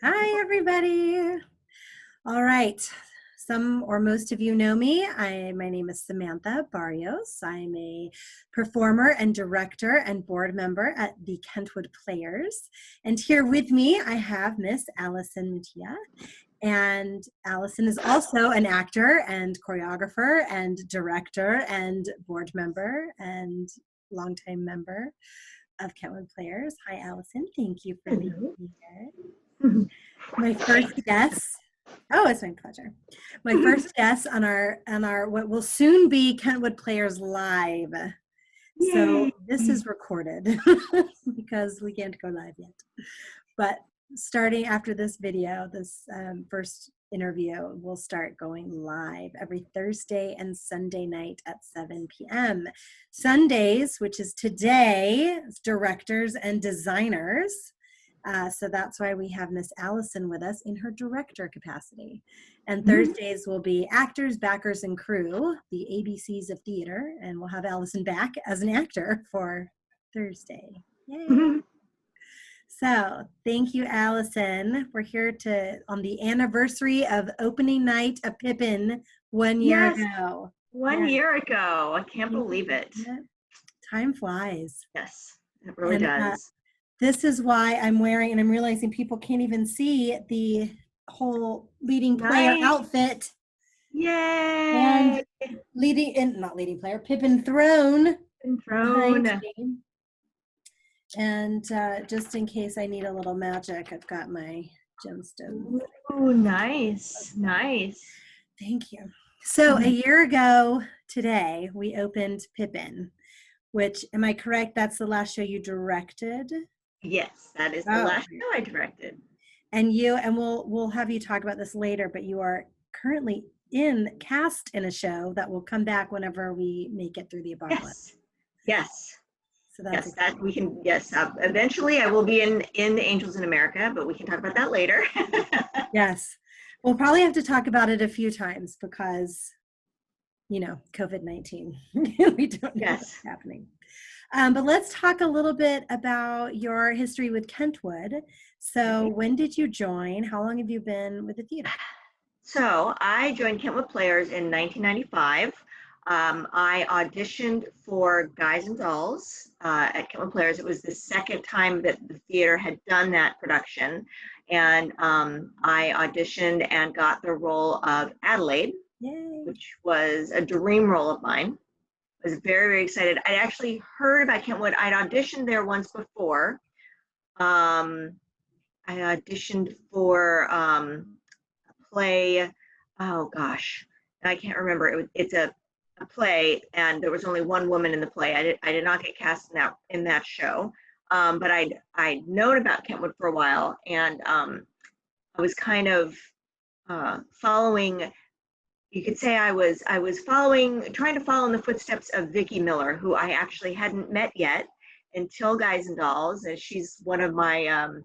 Hi, everybody. All right. Some or most of you know me. My name is Samantha Barrios. I'm a performer and director and board member at the Kentwood Players. And here with me, I have Miss Alison Mattia. And Alison is also an actor and choreographer and director and board member and longtime member of Kentwood Players. Hi, Alison. Thank you for being here. My first guest. Oh, it's my pleasure. My first guest on our what will soon be Kentwood Players Live. Yay. So this is recorded because we can't go live yet. But starting after this video, this first interview will start going live every Thursday and Sunday night at 7 p.m. Sundays, which is today, directors and designers. So that's why we have Miss Alison with us in her director capacity. And Thursdays will be actors, backers, and crew, the ABCs of theater. And we'll have Alison back as an actor for Thursday. Yay. So thank you, Alison. We're here on the anniversary of opening night of PIPPIN 1 year ago. One year ago. I can't believe it. Time flies. Yes, it really does. This is why I'm wearing, and I'm realizing people can't even see the whole leading player outfit. Yay! And not leading player, PIPPIN throne. And just in case I need a little magic, I've got my gemstones. Oh, nice, nice. Thank you. So a year ago today, we opened PIPPIN, which, am I correct, that's the last show you directed? Yes, that is the last show I directed. And we'll have you talk about this later, but you are currently cast in a show that will come back whenever we make it through the apocalypse. Yes. So that's exciting. We can. Yes, eventually I will be in the Angels in America, but we can talk about that later. Yes, we'll probably have to talk about it a few times because, COVID-19. We don't know what's happening. But let's talk a little bit about your history with Kentwood. So when did you join? How long have you been with the theater? So I joined Kentwood Players in 1995. I auditioned for Guys and Dolls at Kentwood Players. It was the second time that the theater had done that production. And I auditioned and got the role of Adelaide, which was a dream role of mine. I was very, very excited. I actually heard about Kentwood. I'd auditioned there once before. I auditioned for a play. Oh gosh, I can't remember. It's a play, and there was only one woman in the play. I did not get cast in that show, but I'd known about Kentwood for a while, and I was kind of following. You could say I was trying to follow in the footsteps of Vicki Miller, who I actually hadn't met yet until Guys and Dolls, and she's one of the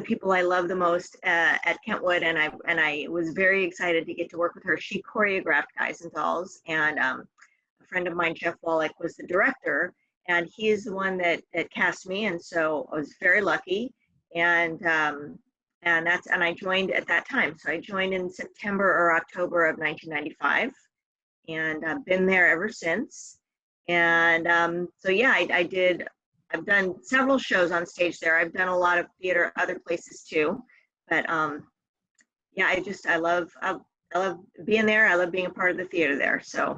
people I love the most at Kentwood, and I was very excited to get to work with her. She choreographed Guys and Dolls, and a friend of mine, Jeff Wallach, was the director, and he is the one that cast me, and so I was very lucky, and I joined at that time. So I joined in September or October of 1995, and I've been there ever since. And so yeah, I've done several shows on stage there. I've done a lot of theater other places too, but yeah, I love being there. I love being a part of the theater there. So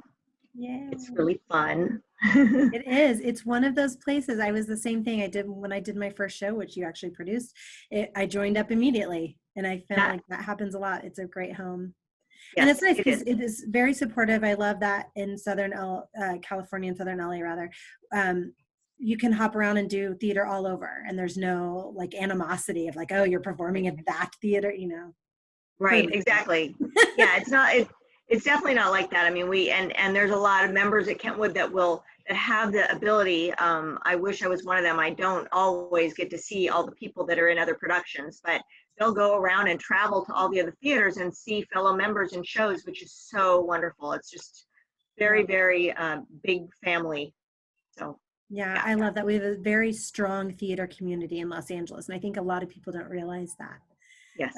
it's really fun. It is. It's one of those places. I was the same thing. I did when I did my first show, which you actually produced. I joined up immediately, and I felt like that happens a lot. It's a great home. Yes, and it's nice because it is very supportive. I love that in Southern California and Southern LA rather. You can hop around and do theater all over, and there's no like animosity of like, oh, you're performing at that theater, Right, exactly. Yeah, it's definitely not like that. I mean, and there's a lot of members at Kentwood that have the ability. I wish I was one of them. I don't always get to see all the people that are in other productions, but they'll go around and travel to all the other theaters and see fellow members in shows, which is so wonderful. It's just very, very big family. So Yeah, Yeah. I love that. We have a very strong theater community in Los Angeles, and I think a lot of people don't realize that Yes.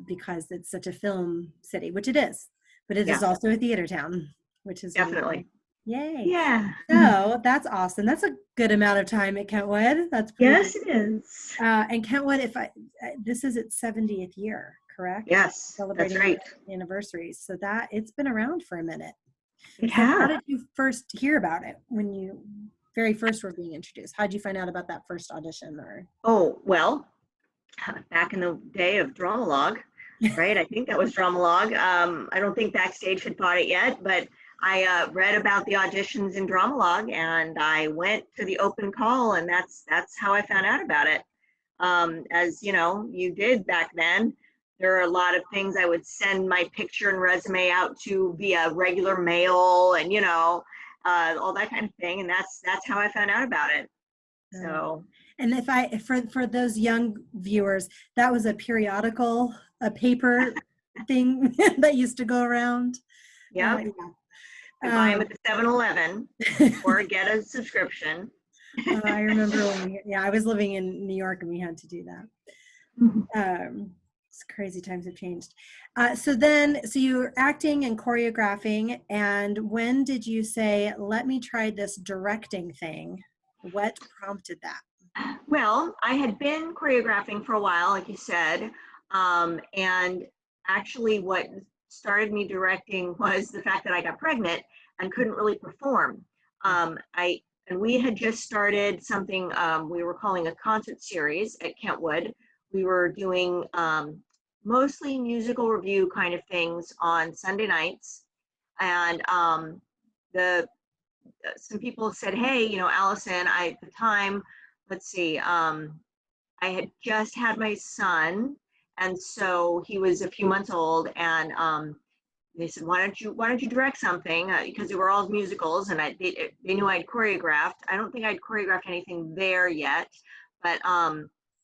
because it's such a film city, which it is, but it is Yeah, also a theater town, which is really cool. definitely. Yay. Yeah. So that's awesome. That's a good amount of time at Kentwood. That's pretty Yes, good. it is. And Kentwood, this is its 70th year, correct? Yes, that's Celebrating right. anniversaries. So that it's been around for a minute. It So how has. did you first hear about it when you very first were being introduced? How did you find out about that first audition or? Oh, well, back in the day of Dramalog, right? I think that was Dramalog. I don't think Backstage had bought it yet, but I read about the auditions in Dramalog, and I went to the open call, and that's how I found out about it. As you know, you did back then. There are a lot of things I would send my picture and resume out to via regular mail, and all that kind of thing, and that's how I found out about it. So And for those young viewers, that was a periodical, a paper thing that used to go around. yeah, Yeah. you buy them at the 7-Eleven or get a subscription. I remember I was living in New York and we had to do that. It's crazy, times have changed. So you were acting and choreographing, and when did you say, let me try this directing thing? What prompted that? Well, I had been choreographing for a while, like you said, and actually what started me directing was the fact that I got pregnant and couldn't really perform. And we had just started something we were calling a concert series at Kentwood. We were doing mostly musical review kind of things on Sunday nights, and some people said, "Hey, Allison, at the time, let's see, I had just had my son, and so he was a few months old, and they said, why don't you direct something?" Because they were all musicals, and they knew I'd choreographed. I don't think I'd choreographed anything there yet, but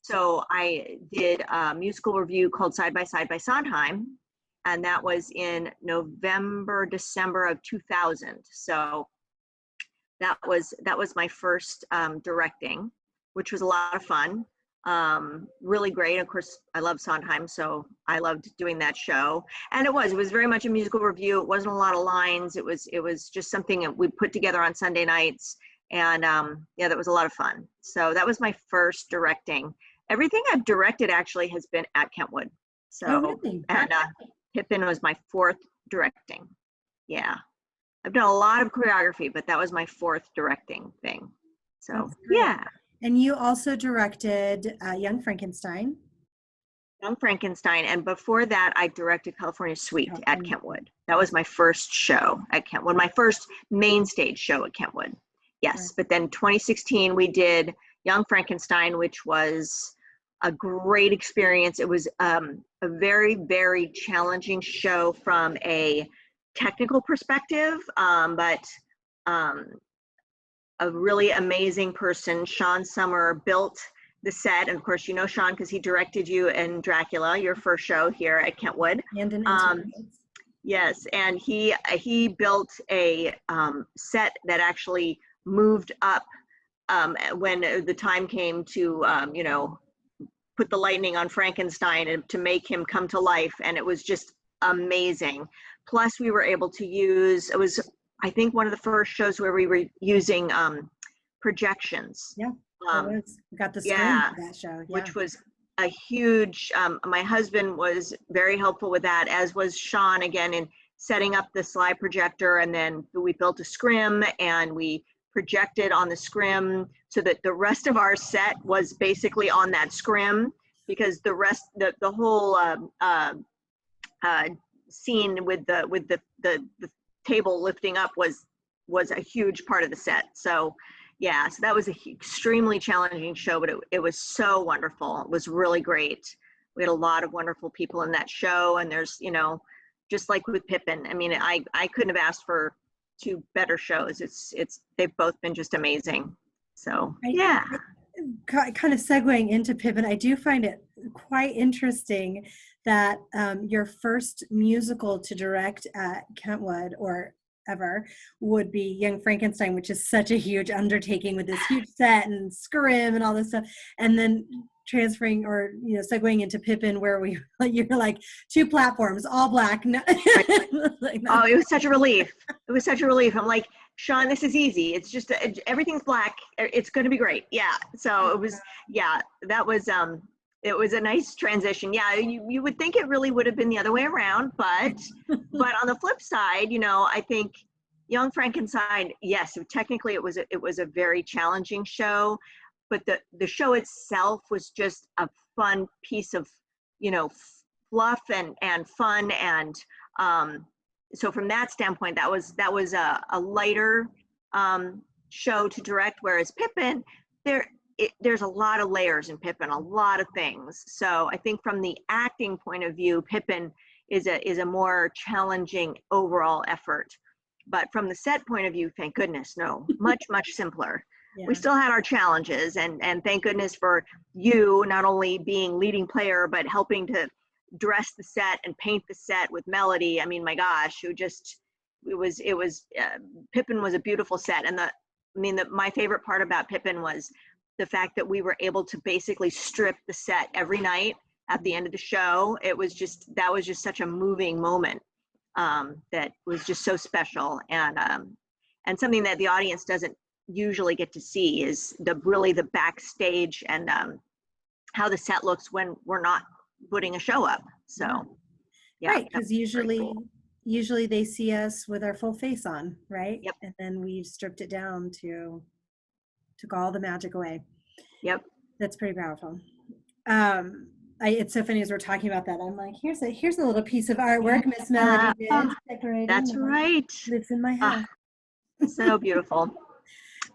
so I did a musical review called Side by Side by Sondheim, and that was in November, December of 2000. So that was my first directing, which was a lot of fun. Really great. Of course, I love Sondheim, so I loved doing that show. And it was very much a musical review. It wasn't a lot of lines. It was just something that we put together on Sunday nights, and that was a lot of fun. So that was my first directing. Everything I've directed actually has been at Kentwood. So Oh, really? and PIPPIN was my fourth directing. Yeah. I've done a lot of choreography, but that was my fourth directing thing. So yeah. And you also directed Young Frankenstein. Young Frankenstein, and before that, I directed California Suite at Kentwood. That was my first show at Kentwood, my first main stage show at Kentwood. Yes, but then 2016 we did Young Frankenstein, which was a great experience. It was a very, very challenging show from a technical perspective, but a really amazing person, Sean Summer, built the set. And of course, you know Sean because he directed you in Dracula, your first show here at Kentwood. And in Yes, and he built a set that actually moved up when the time came to put the lightning on Frankenstein and to make him come to life, and it was just amazing. Plus, we were able to use, it was, I think, one of the first shows where we were using projections. Yeah, we got the screen for that show. Yeah. Which was a huge, my husband was very helpful with that, as was Sean, again, in setting up the slide projector, and then we built a scrim, and we projected on the scrim so that the rest of our set was basically on that scrim, because the whole scene with the table lifting up was a huge part of the set. So yeah, so that was an extremely challenging show, but it was so wonderful. It was really great. We had a lot of wonderful people in that show, and there's, just like with Pippin, I mean, I couldn't have asked for two better shows. They've both been just amazing. So yeah. Kind of segueing into Pippin, I do find it quite interesting that your first musical to direct at Kentwood, or ever would be Young Frankenstein, which is such a huge undertaking with this huge set and scrim and all this stuff. And then transferring or, segueing into Pippin, where you're like 2 platforms, all black. No. Like, oh, it was such a relief. It was such a relief. I'm like, Sean, this is easy. It's just, everything's black. It's going to be great. Yeah. So it was, that was, it was a nice transition. Yeah, you would think it really would have been the other way around, but on the flip side, I think Young Frankenstein, yes, technically it was a very challenging show, but the show itself was just a fun piece of, fluff and fun, and so from that standpoint, that was a lighter show to direct, whereas Pippin, there's a lot of layers in Pippin, a lot of things. So I think from the acting point of view, Pippin is a more challenging overall effort. But from the set point of view, thank goodness, no, much simpler. Yeah. We still had our challenges, and thank goodness for you not only being leading player, but helping to dress the set and paint the set with Melody. I mean, my gosh, Pippin was a beautiful set. And my favorite part about Pippin was the fact that we were able to basically strip the set every night at the end of the show. That was just such a moving moment that was just so special, and something that the audience doesn't usually get to see is the backstage and how the set looks when we're not putting a show up. So yeah, right, because usually they see us with our full face on, right? Yep. And then we stripped it down took all the magic away. Yep. That's pretty powerful. It's so funny as we're talking about that. I'm like, here's a little piece of artwork Miss Melody did. Decorating. That's right. Lives in my house. So beautiful.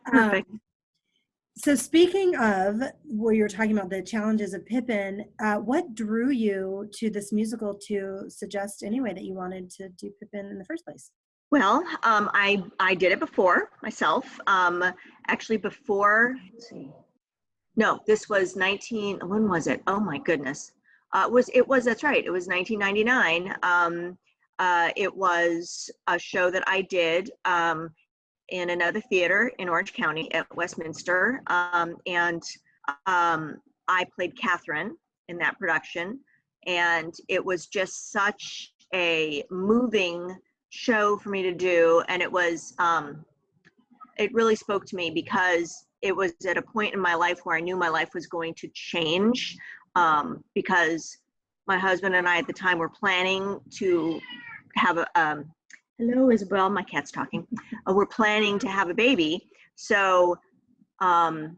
Perfect. So speaking of where you were talking about the challenges of Pippin, what drew you to this musical to suggest anyway that you wanted to do Pippin in the first place? Well, I did it before myself. Actually before, let's see. No, this was when was it? Oh my goodness. That's right. It was 1999. It was a show that I did in another theater in Orange County at Westminster. And I played Catherine in that production. And it was just such a moving show for me to do. And it was, it really spoke to me because it was at a point in my life where I knew my life was going to change, because my husband and I at the time were planning to have a, hello Isabel, my cat's talking. We're planning to have a baby. So, and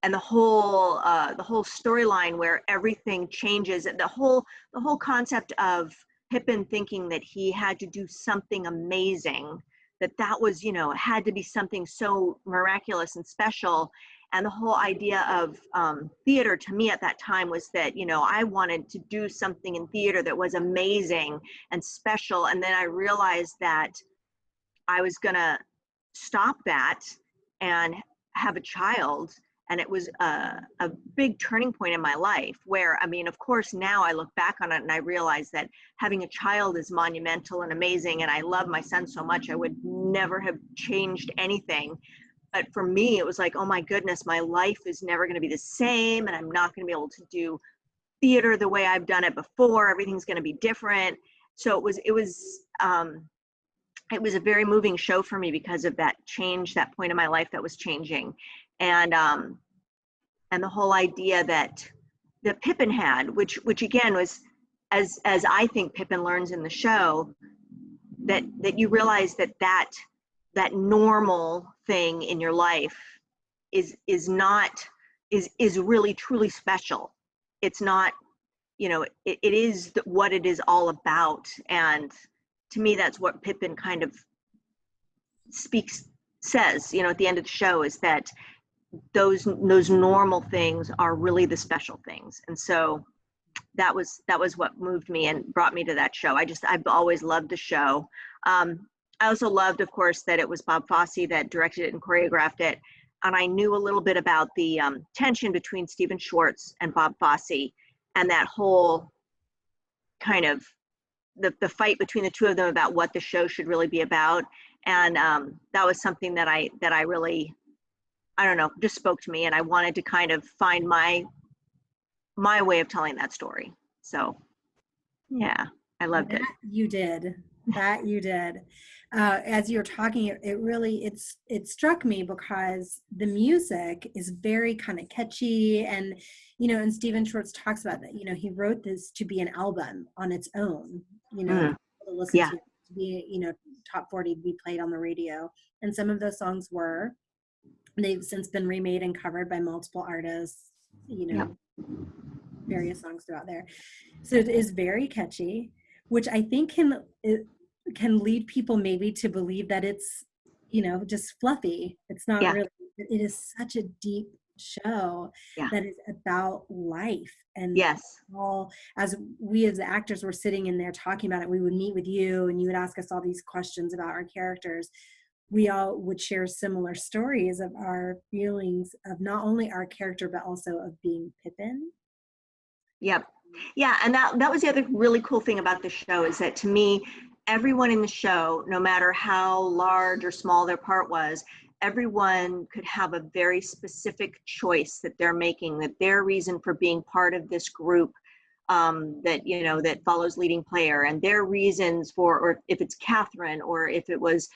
the whole storyline where everything changes, the whole concept of Pippin thinking that he had to do something amazing, that was, it had to be something so miraculous and special. And the whole idea of theater to me at that time was that, I wanted to do something in theater that was amazing and special. And then I realized that I was gonna stop that and have a child. And it was a big turning point in my life where, of course, now I look back on it and I realize that having a child is monumental and amazing. And I love my son so much, I would never have changed anything. But for me, it was like, oh my goodness, my life is never going to be the same. And I'm not going to be able to do theater the way I've done it before. Everything's going to be different. So it was a very moving show for me because of that change, that point in my life that was changing. And the whole idea that Pippin had, which again was, as I think Pippin learns in the show, that you realize that normal thing in your life is really truly special. It's not, it is what it is all about. And to me, that's what Pippin kind of says, at the end of the show, is that those normal things are really the special things. And so that was what moved me and brought me to that show. I've always loved the show. I also loved, of course, that it was Bob Fosse that directed it and choreographed it. And I knew a little bit about the tension between Stephen Schwartz and Bob Fosse, and that whole kind of the fight between the two of them about what the show should really be about. And that was something that I really, I don't know, just spoke to me, and I wanted to kind of find my way of telling that story. So yeah, I loved it. You did. That you did. As you were talking, it struck me because the music is very kind of catchy, and and Stephen Schwartz talks about that. He wrote this to be an album on its own. To listen Yeah. to be top 40 to be played on the radio, and some of those songs were. They've since been remade and covered by multiple artists. Yep. Various songs throughout there. So it is very catchy, which I think can lead people maybe to believe that it's, just fluffy. It's not Yeah. really. It is such a deep show that is about life. And yes, all, as we as the actors were sitting in there talking about it, we would meet with you and you would ask us all these questions about our characters. We all would share similar stories of our feelings of not only our character, but also of being Pippin. Yep. Yeah, and that was the other really cool thing about the show, is that to me, everyone in the show, no matter how large or small their part was, everyone could have a very specific choice that they're making, that their reason for being part of this group that follows leading player, and their reasons for, or if it's Catherine, or if it was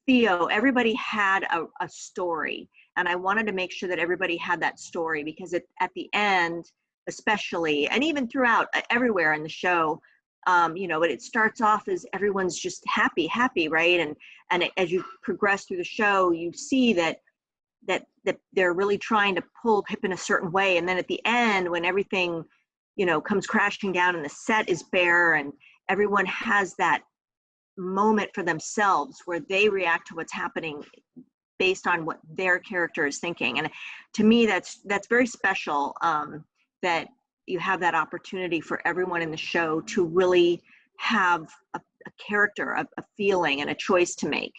Theo, everybody had a story, and I wanted to make sure that everybody had that story, because at the end, especially, and even throughout everywhere in the show, but it starts off as everyone's just happy, right? And as you progress through the show, you see that they're really trying to pull Pip in a certain way, and then at the end, when everything comes crashing down and the set is bare and everyone has that moment for themselves where they react to what's happening based on what their character is thinking. And to me, that's very special, that you have that opportunity for everyone in the show to really have a character, a feeling, and a choice to make.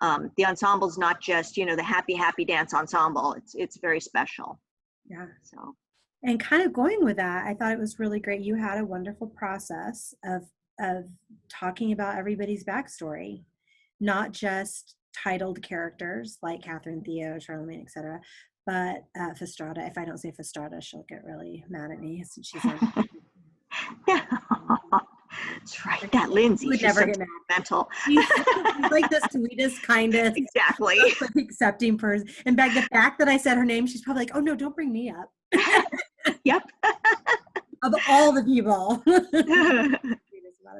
The ensemble's not just, the happy dance ensemble. It's very special. Yeah. So. And kind of going with that, I thought it was really great. You had a wonderful process of talking about everybody's backstory, not just titled characters like Catherine, Theo, Charlemagne, etc., but Fastrada. If I don't say Fastrada, she'll get really mad at me since she's on. That's right. That Lindsay, would never get mad. Mental. She's like the sweetest, kindest, exactly, accepting person. And back the fact that I said her name, she's probably like, "Oh no, don't bring me up." Yep. Of all the people.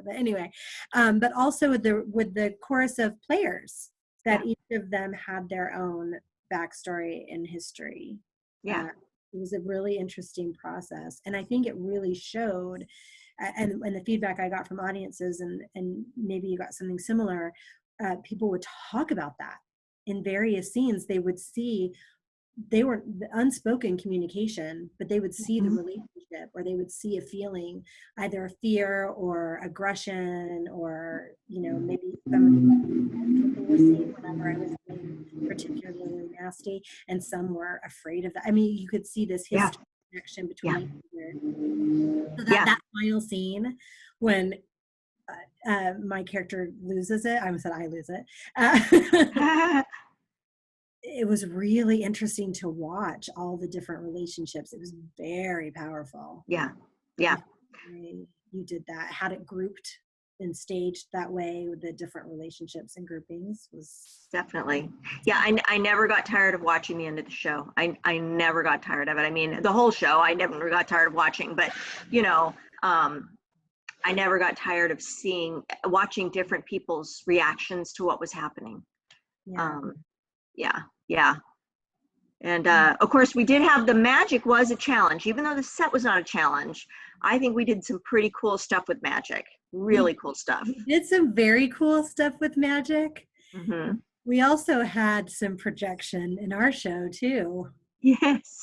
But anyway, but also with the chorus of players, that each of them had their own backstory and history. Yeah. It was a really interesting process, and I think it really showed, and the feedback I got from audiences, and maybe you got something similar, people would talk about that in various scenes. They would see, they were the unspoken communication, but they would see the relationship, or they would see a feeling, either fear or aggression, or maybe some of the people were seeing whenever I was being particularly nasty, and some were afraid of that. I mean, you could see this history connection between each other. So that final scene when my character loses it, I said I lose it. It was really interesting to watch all the different relationships. It was very powerful. Yeah. You did that, had it grouped and staged that way with the different relationships and groupings was definitely. Yeah, I never got tired of watching the end of the show. I never got tired of it. I mean, the whole show I never got tired of watching, but I never got tired of watching different people's reactions to what was happening. Yeah. And of course, we did have, the magic was a challenge. Even though the set was not a challenge, I think we did some pretty cool stuff with magic. Really cool stuff. We did some very cool stuff with magic. Mm-hmm. We also had some projection in our show too. Yes.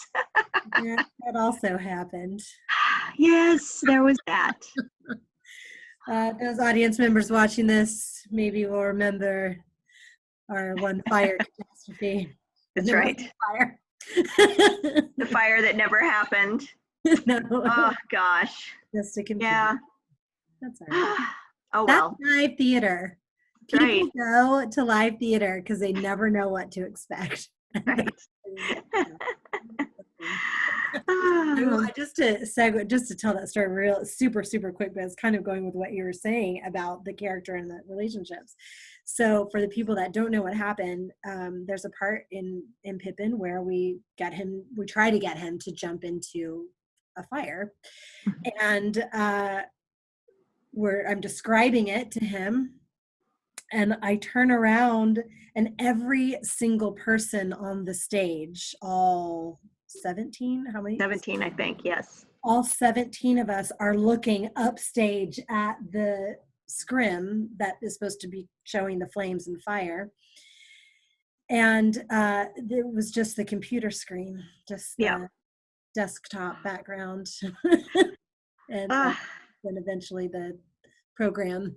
That also happened. Yes, there was that. Those audience members watching this maybe will remember our one fire catastrophe. That's right. Fire. The fire that never happened. No. Oh gosh. Just a computer. Yeah. That's all right. Oh, That's well, live theater. right, People go to live theater because they never know what to expect. right. Just to segue, just to tell that story real super quick, but it's kind of going with what you were saying about the character and the relationships. So for the people that don't know what happened, there's a part in Pippin where we try to get him to jump into a fire, and I'm describing it to him, and I turn around, and every single person on the stage, all 17, how many? 17, I think, yes. All 17 of us are looking upstage at the scrim that is supposed to be showing the flames and fire. And it was just the computer screen, just the Yeah. desktop background. And Uh, then eventually the program.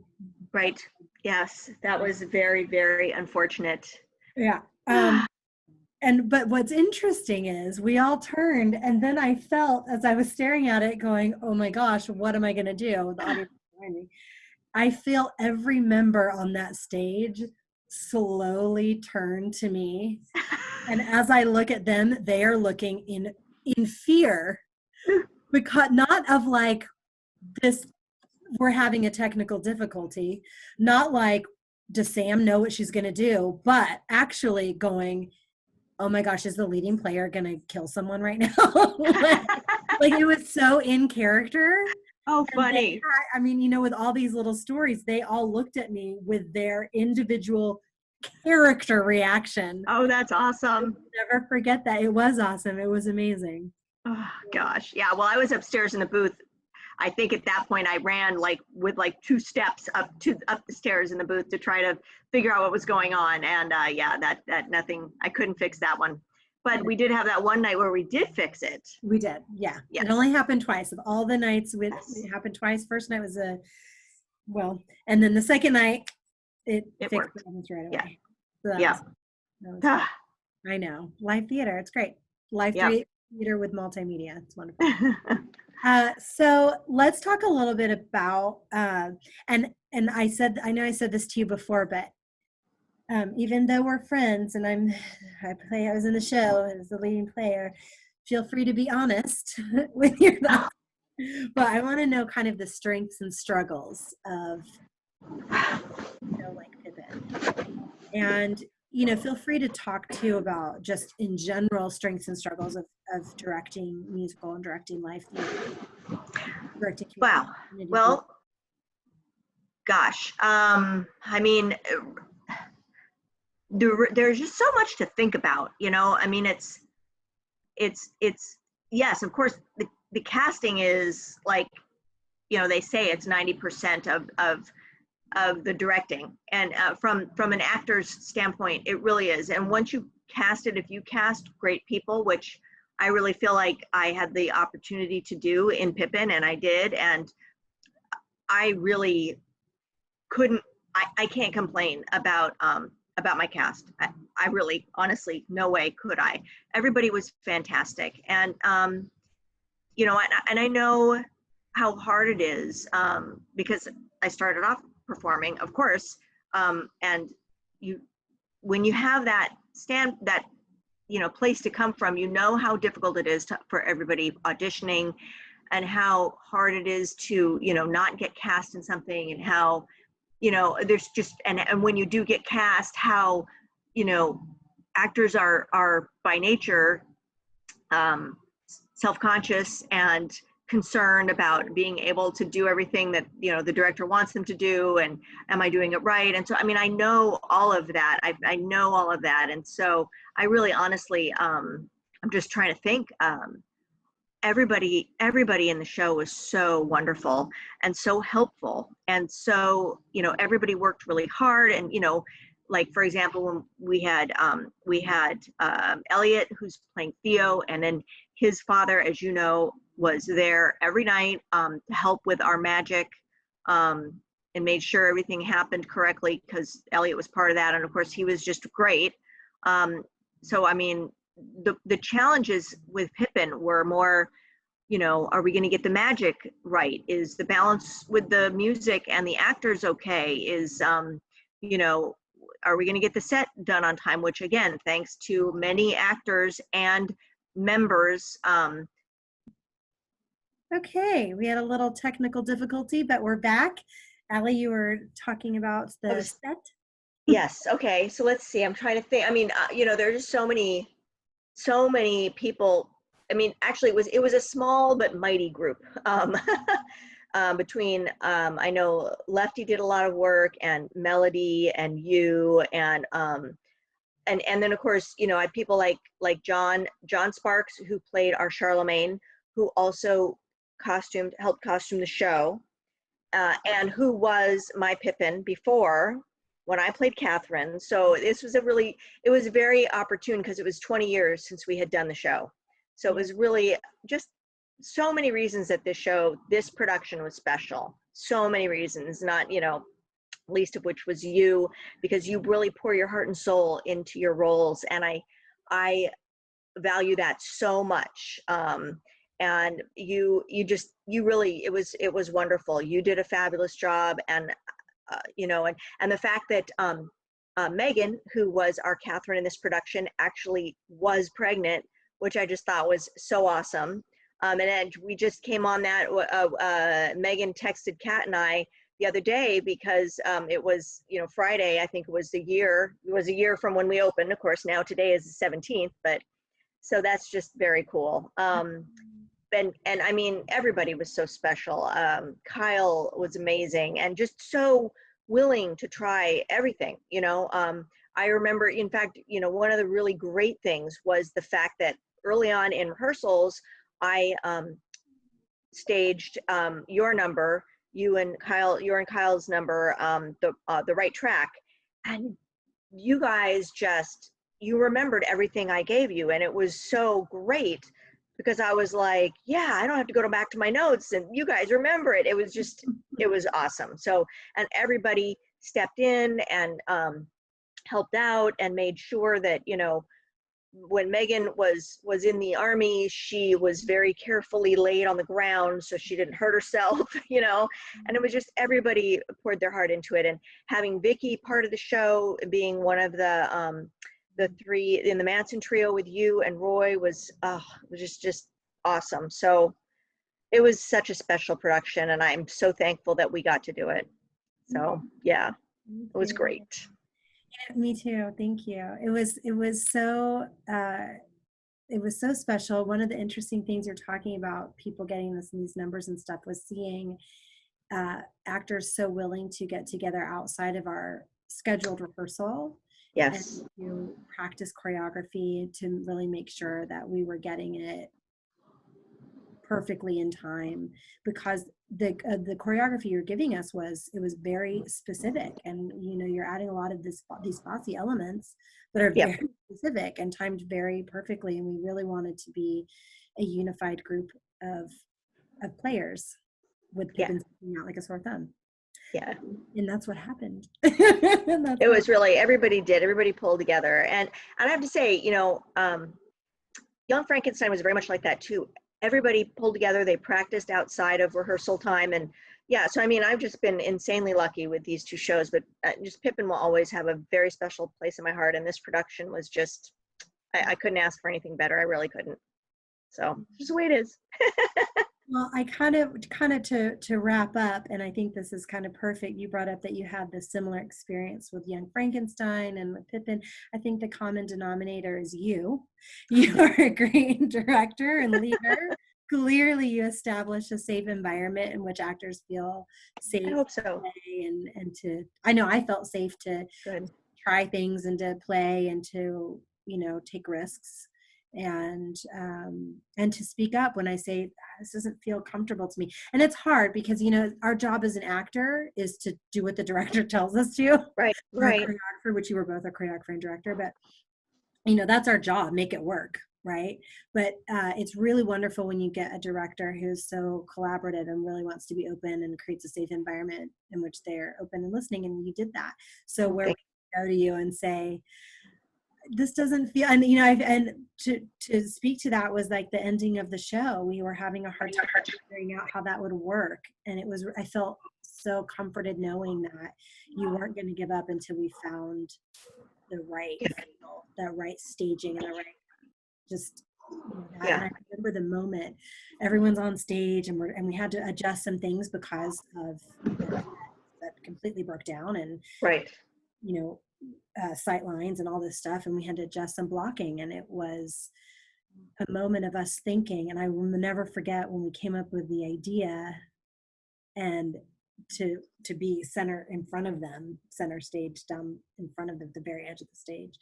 right. Yes, that was very, very unfortunate. Yeah. But what's interesting is we all turned, and then I felt, as I was staring at it going, oh my gosh, what am I going to do? The audience behind me. I feel every member on that stage slowly turn to me. And as I look at them, they are looking in fear, because not of like this, we're having a technical difficulty, not like, does Sam know what she's going to do, but actually going, oh my gosh, is the leading player going to kill someone right now? like it was so in character. Oh, funny. I mean, you know, with all these little stories, they all looked at me with their individual character reaction. Oh, that's awesome. I'll never forget that. It was awesome. It was amazing. Oh, gosh. Yeah, well, I was upstairs in the booth. I think at that point I ran with 2 steps up the stairs in the booth to try to figure out what was going on. And yeah, that nothing, I couldn't fix that one. But we did have that one night where we did fix it. We did, yeah. Yes. It only happened twice. Of all the nights, it happened twice. First night was and then the second night, it fixed worked. problems right away. Yeah. So Yeah. that was I know. Live theater, it's great. Live theater with multimedia. It's wonderful. So let's talk a little bit about, and I know I said this to you before, but even though we're friends and I was in the show as the leading player, feel free to be honest with your thoughts. But I want to know kind of the strengths and struggles of, like Pippin. And, feel free to talk too about just in general strengths and struggles of directing musical and directing live theater. Wow. Well, gosh. I mean, there's just so much to think about, I mean, it's yes, of course, the casting is like, they say it's 90% of the directing, and from an actor's standpoint, it really is. And once you cast it, if you cast great people, which I really feel like I had the opportunity to do in Pippin, and I did, and I really I can't complain about my cast. I really, honestly, no way could I. Everybody was fantastic, and and I know how hard it is, because I started off performing, of course, and when you have that place to come from, how difficult it is for everybody auditioning, and how hard it is to not get cast in something, and how there's just and when you do get cast, how actors are by nature self-conscious and concerned about being able to do everything that the director wants them to do, and am I doing it right? And so, I mean, I know all of that. I know all of that, and so I really, honestly, I'm just trying to think. Everybody in the show was so wonderful and so helpful, and so everybody worked really hard, and like, for example, when we had Elliot, who's playing Theo, and then his father, as you know, was there every night to help with our magic, and made sure everything happened correctly, because Elliot was part of that, and of course he was just great. So I mean, the challenges with Pippin were more, you know, are we going to get the magic right? Is the balance with the music and the actors okay? Is, you know, are we going to get the set done on time? Which again, thanks to many actors and members. Okay, we had a little technical difficulty, but we're back. Allie, you were talking about the set. Yes. Okay. So let's see. I'm trying to think. I mean, you know, there's just so many people. I mean, actually, it was a small but mighty group. Between I know Lefty did a lot of work, and Melody, and you, and then of course, you know, I had people like John Sparks, who played our Charlemagne, who also helped costume the show, and who was my Pippin before when I played Catherine. So this was it was very opportune because it was 20 years since we had done the show. So it was really just so many reasons that this production was special. So many reasons, not, you know, least of which was you, because you really pour your heart and soul into your roles. And I value that so much. And you really, it was wonderful. You did a fabulous job. And you know, and the fact that Megan, who was our Catherine in this production, actually was pregnant, which I just thought was so awesome. And then we just came on that. Megan texted Kat and I the other day because it was, you know, Friday. I think it was a year from when we opened. Of course, now today is the 17th, but so that's just very cool. And I mean, everybody was so special. Kyle was amazing and just so willing to try everything, you know. I remember, in fact, you know, one of the really great things was the fact that early on in rehearsals, I staged your number, your and Kyle's number, the right track, and you guys you remembered everything I gave you, and it was so great because I was like, yeah, I don't have to go back to my notes, and you guys remember it. It was awesome. So, and everybody stepped in and helped out and made sure that, you know, when Megan was in the Army, she was very carefully laid on the ground so she didn't hurt herself, you know, and it was just everybody poured their heart into it. And having Vicky part of the show, being one of the three in the Manson trio with you and Roy was just awesome. So it was such a special production, and I'm so thankful that we got to do it. So yeah, it was great. Me too. Thank you. It was so special. One of the interesting things you're talking about, people getting these numbers and stuff, was seeing actors so willing to get together outside of our scheduled rehearsal. Yes. And to practice choreography to really make sure that we were getting it perfectly in time, because the choreography you're giving us was very specific, and you know, you're adding a lot of these bossy elements that are very specific and timed very perfectly, and we really wanted to be a unified group of players with Pippin sticking out like a sore thumb. Yeah. And that's what happened. It was really, everybody pulled together. And I have to say, you know, Young Frankenstein was very much like that too. Everybody pulled together, they practiced outside of rehearsal time. And yeah, so I mean, I've just been insanely lucky with these two shows, but just Pippin will always have a very special place in my heart. And this production was just, I couldn't ask for anything better. I really couldn't. So just the way it is. Well, I kind of to wrap up, and I think this is kind of perfect. You brought up that you had this similar experience with Young Frankenstein and with Pippin. I think the common denominator is you. You are a great director and leader. Clearly, you establish a safe environment in which actors feel safe. I hope so. To play and to, I know I felt safe to try things and to play and to, you know, take risks. And to speak up when I say this doesn't feel comfortable to me. And it's hard because, you know, our job as an actor is to do what the director tells us to. Right. Or a choreographer, which you were both a choreographer and director, but you know, that's our job, make it work, right? But it's really wonderful when you get a director who's so collaborative and really wants to be open and creates a safe environment in which they're open and listening, and you did that. So where we go to you and say, this doesn't feel, and you know, and to speak to that was like the ending of the show. We were having a hard time figuring out how that would work, and I felt so comforted knowing that you weren't going to give up until we found the right feel, the right staging, and the right just, you know, that. And I remember the moment everyone's on stage and we had to adjust some things because of that completely broke down, and Right. you know, sight lines and all this stuff, and we had to adjust some blocking, and it was a moment of us thinking, and I will never forget when we came up with the idea and to be center in front of them, center stage down in front of the very edge of the stage.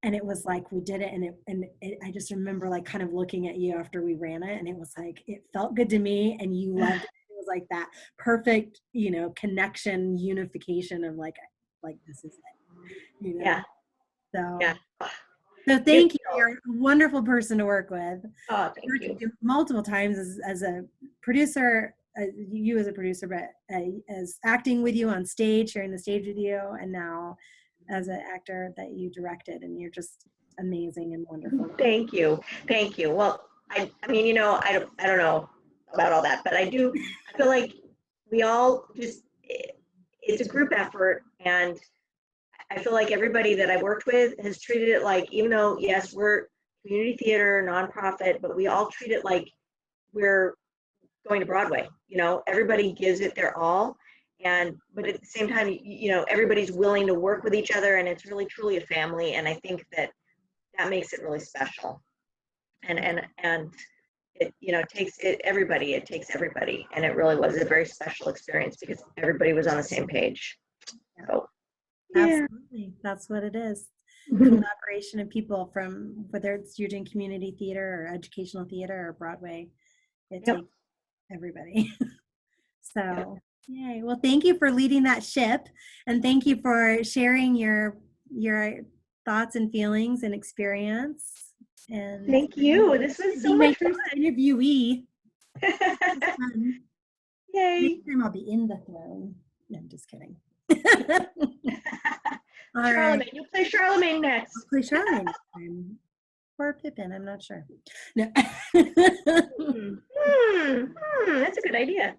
And it was like we did it, and I just remember like kind of looking at you after we ran it, and it was like it felt good to me, and you loved it. It was like that perfect, you know, connection, unification of like this is it, you know. Yeah. So Yeah. so thank you. You're a wonderful person to work with. Oh, thank you. Multiple times as a producer, you as a producer, but as acting with you on stage, sharing the stage with you, and now as an actor that you directed, and you're just amazing and wonderful. Thank you. Thank you. Well, I mean, you know, I don't know about all that, but I feel like we all just, it's a group effort, and I feel like everybody that I worked with has treated it like, even though, yes, we're community theater, nonprofit, but we all treat it like we're going to Broadway. You know, everybody gives it their all. But at the same time, you know, everybody's willing to work with each other, and it's really truly a family. And I think that makes it really special. And it, you know, it takes everybody, and it really was a very special experience because everybody was on the same page. So yeah. Absolutely, that's what it is. Collaboration of people from, whether it's you're doing community theater or educational theater or Broadway, it takes everybody. So yay. Well, thank you for leading that ship, and thank you for sharing your thoughts and feelings and experience. And Thank you. This was so much fun. Interviewee. Yay. Next time I'll be in the throne. No, I'm just kidding. All Charlemagne, right. you'll play Charlemagne next. I'll play Charlemagne next time. Or Pippin, I'm not sure. No. That's a good idea.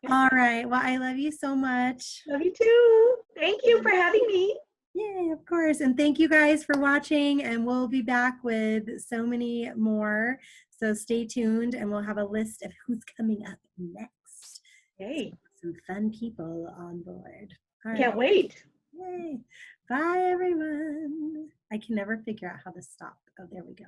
All right. Well, I love you so much. Love you too. Thank you for having me. Yay, of course. And thank you guys for watching, and we'll be back with so many more. So stay tuned, and we'll have a list of who's coming up next. Yay. Some fun people on board. All Can't wait. Yay. Bye, everyone. I can never figure out how to stop. Oh, there we go.